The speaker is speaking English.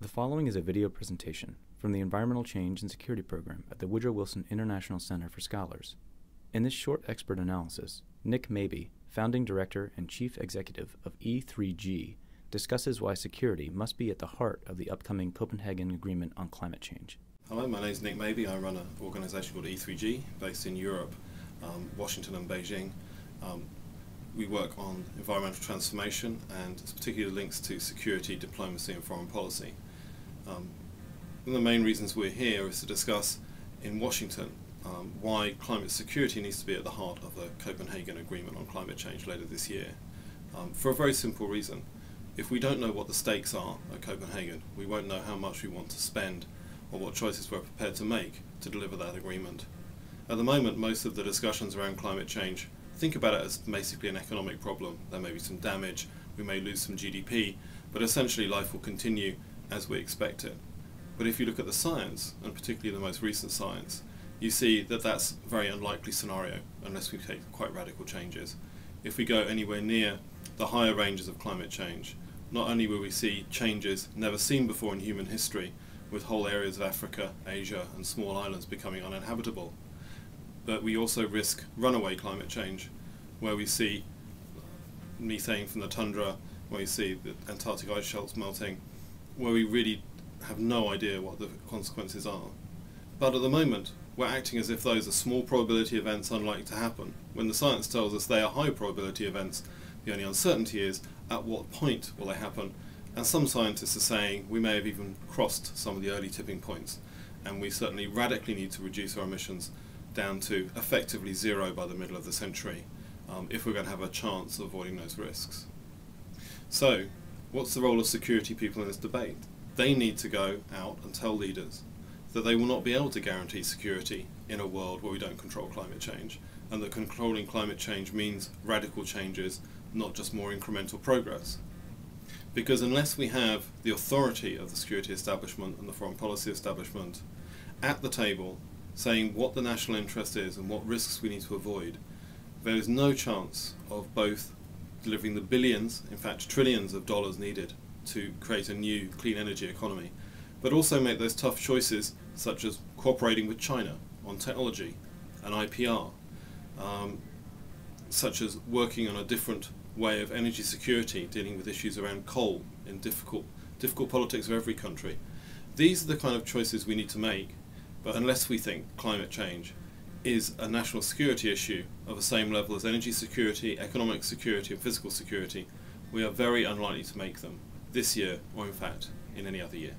The following is a video presentation from the Environmental Change and Security Program at the Woodrow Wilson International Center for Scholars. In this short expert analysis, Nick Mabey, Founding Director and Chief Executive of E3G, discusses why security must be at the heart of the upcoming Copenhagen Agreement on climate change. Hello, my name is Nick Mabey. I run an organisation called E3G based in Europe, Washington and Beijing. We work on environmental transformation and particularly links to security, diplomacy and foreign policy. One of the main reasons we're here is to discuss in Washington why climate security needs to be at the heart of the Copenhagen Agreement on climate change later this year. For a very simple reason. If we don't know what the stakes are at Copenhagen, we won't know how much we want to spend or what choices we're prepared to make to deliver that agreement. At the moment, most of the discussions around climate change think about it as basically an economic problem. There may be some damage, we may lose some GDP, but essentially life will continue as we expect it. But if you look at the science, and particularly the most recent science, you see that that's a very unlikely scenario unless we take quite radical changes. If we go anywhere near the higher ranges of climate change, not only will we see changes never seen before in human history, with whole areas of Africa, Asia and small islands becoming uninhabitable, but we also risk runaway climate change, where we see methane from the tundra, where we see the Antarctic ice shelves melting, where we really have no idea what the consequences are. But at the moment, we're acting as if those are small probability events unlikely to happen, when the science tells us they are high probability events. The only uncertainty is at what point will they happen, and some scientists are saying we may have even crossed some of the early tipping points, and we certainly radically need to reduce our emissions down to effectively zero by the middle of the century if we're going to have a chance of avoiding those risks. So, what's the role of security people in this debate? They need to go out and tell leaders that they will not be able to guarantee security in a world where we don't control climate change, and that controlling climate change means radical changes, not just more incremental progress. Because unless we have the authority of the security establishment and the foreign policy establishment at the table saying what the national interest is and what risks we need to avoid, there is no chance of both delivering the billions, in fact trillions of dollars needed to create a new clean energy economy, but also make those tough choices such as cooperating with China on technology and IPR, such as working on a different way of energy security, dealing with issues around coal in difficult politics of every country. These are the kind of choices we need to make, but unless we think climate change is a national security issue of the same level as energy security, economic security and physical security, we are very unlikely to make them this year or in fact in any other year.